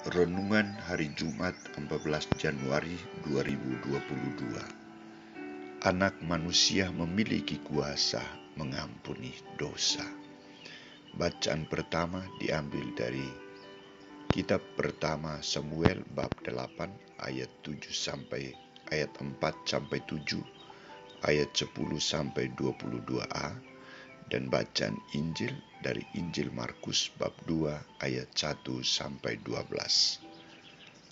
Renungan Hari Jumat 14 Januari 2022. Anak manusia memiliki kuasa mengampuni dosa. Bacaan pertama diambil dari kitab pertama Samuel bab 8 ayat 7 sampai ayat 4 sampai 7, ayat 10 sampai 22a, dan bacaan Injil dari Injil Markus bab 2 ayat 1 sampai 12.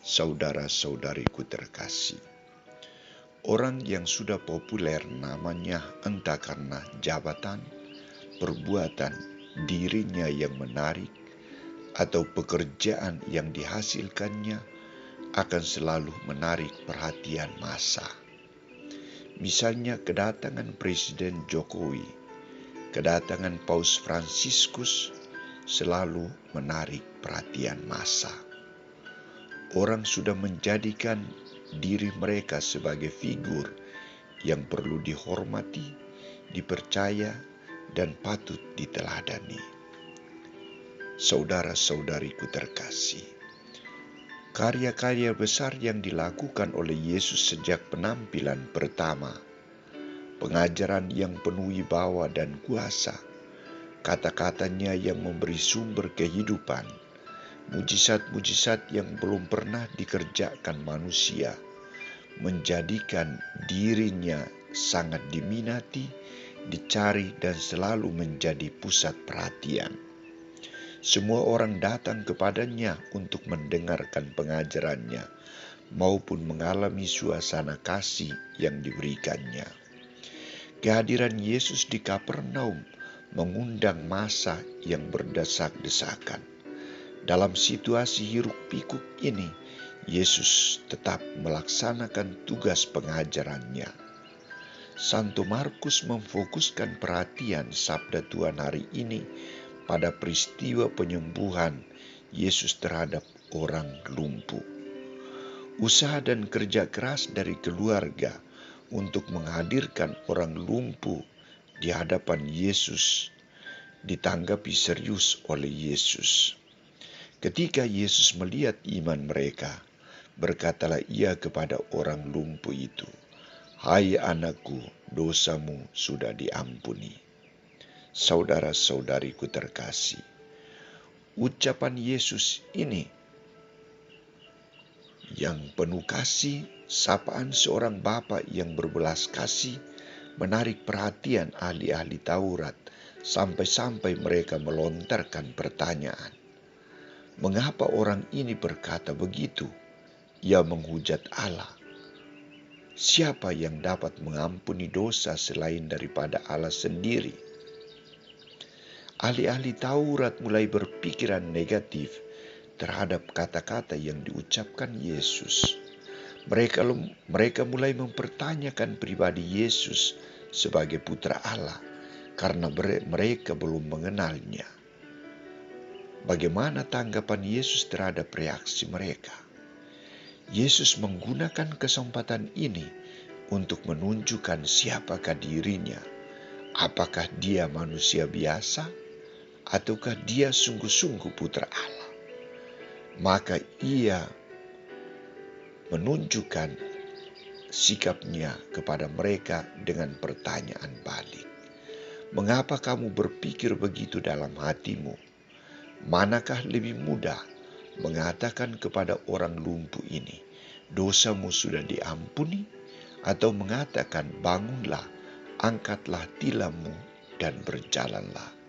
Saudara-saudariku terkasih, orang yang sudah populer namanya entah karena jabatan, perbuatan, dirinya yang menarik, atau pekerjaan yang dihasilkannya akan selalu menarik perhatian massa. Misalnya kedatangan Presiden Jokowi, kedatangan Paus Fransiskus selalu menarik perhatian massa. Orang sudah menjadikan diri mereka sebagai figur yang perlu dihormati, dipercaya, dan patut diteladani. Saudara-saudariku terkasih, karya-karya besar yang dilakukan oleh Yesus sejak penampilan pertama, pengajaran yang penuh wibawa dan kuasa, kata-katanya yang memberi sumber kehidupan, mujizat-mujizat yang belum pernah dikerjakan manusia, menjadikan dirinya sangat diminati, dicari, dan selalu menjadi pusat perhatian. Semua orang datang kepadanya untuk mendengarkan pengajarannya maupun mengalami suasana kasih yang diberikannya. Kehadiran Yesus di Kapernaum mengundang massa yang berdesak-desakan. Dalam situasi hiruk-pikuk ini, Yesus tetap melaksanakan tugas pengajarannya. Santo Markus memfokuskan perhatian sabda Tuhan hari ini pada peristiwa penyembuhan Yesus terhadap orang lumpuh. Usaha dan kerja keras dari keluarga untuk menghadirkan orang lumpuh di hadapan Yesus ditanggapi serius oleh Yesus. Ketika Yesus melihat iman mereka, berkatalah ia kepada orang lumpuh itu, "Hai anakku, dosamu sudah diampuni." Saudara-saudariku terkasih, ucapan Yesus ini yang penuh kasih, sapaan seorang bapa yang berbelas kasih, menarik perhatian ahli-ahli Taurat sampai-sampai mereka melontarkan pertanyaan. Mengapa orang ini berkata begitu? Ia menghujat Allah. Siapa yang dapat mengampuni dosa selain daripada Allah sendiri? Ahli-ahli Taurat mulai berpikiran negatif terhadap kata-kata yang diucapkan Yesus. Mereka mulai mempertanyakan pribadi Yesus sebagai putra Allah karena mereka belum mengenalnya. Bagaimana tanggapan Yesus terhadap reaksi mereka? Yesus menggunakan kesempatan ini untuk menunjukkan siapakah dirinya. Apakah dia manusia biasa ataukah dia sungguh-sungguh putra Allah? Maka ia menunjukkan sikapnya kepada mereka dengan pertanyaan balik. Mengapa kamu berpikir begitu dalam hatimu? Manakah lebih mudah mengatakan kepada orang lumpuh ini, "Dosamu sudah diampuni," atau mengatakan, "Bangunlah, angkatlah tilammu dan berjalanlah"?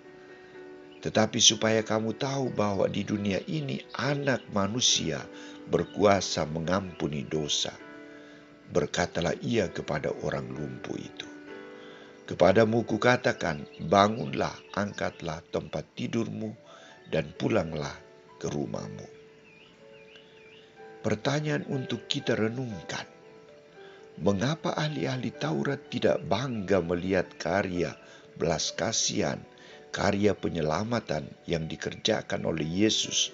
Tetapi supaya kamu tahu bahwa di dunia ini Anak Manusia berkuasa mengampuni dosa, berkatalah ia kepada orang lumpuh itu, "Kepadamu kukatakan, bangunlah, angkatlah tempat tidurmu, dan pulanglah ke rumahmu." Pertanyaan untuk kita renungkan, mengapa ahli-ahli Taurat tidak bangga melihat karya belas kasihan, karya penyelamatan yang dikerjakan oleh Yesus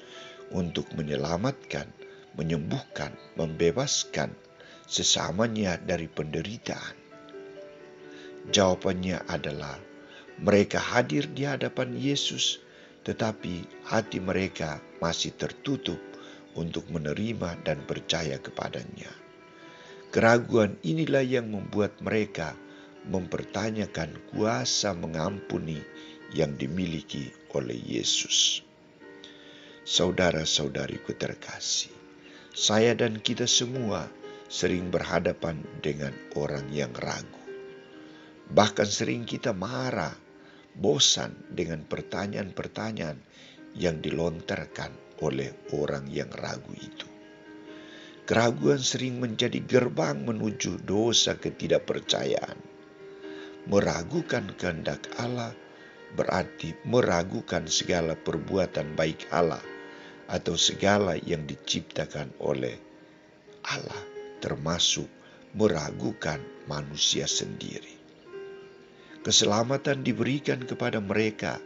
untuk menyelamatkan, menyembuhkan, membebaskan sesamanya dari penderitaan? Jawabannya adalah mereka hadir di hadapan Yesus, tetapi hati mereka masih tertutup untuk menerima dan percaya kepadanya. Keraguan inilah yang membuat mereka mempertanyakan kuasa mengampuni yang dimiliki oleh Yesus. Saudara-saudariku terkasih, saya dan kita semua sering berhadapan dengan orang yang ragu. Bahkan sering kita marah, bosan dengan pertanyaan-pertanyaan yang dilontarkan oleh orang yang ragu itu. Keraguan sering menjadi gerbang menuju dosa ketidakpercayaan. Meragukan kehendak Allah berarti meragukan segala perbuatan baik Allah atau segala yang diciptakan oleh Allah, termasuk meragukan manusia sendiri. Keselamatan diberikan kepada mereka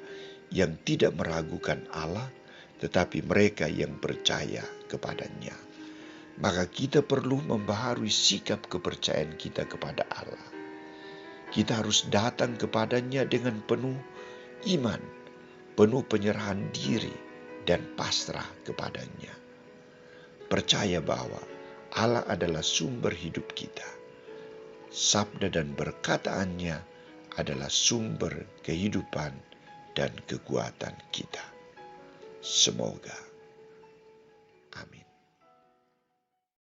yang tidak meragukan Allah, tetapi mereka yang percaya kepadanya. Maka kita perlu membaharui sikap kepercayaan kita kepada Allah. Kita harus datang kepadanya dengan penuh iman, penuh penyerahan diri, dan pasrah kepadanya. Percaya bahwa Allah adalah sumber hidup kita. Sabda dan perkataannya adalah sumber kehidupan dan kekuatan kita. Semoga. Amin.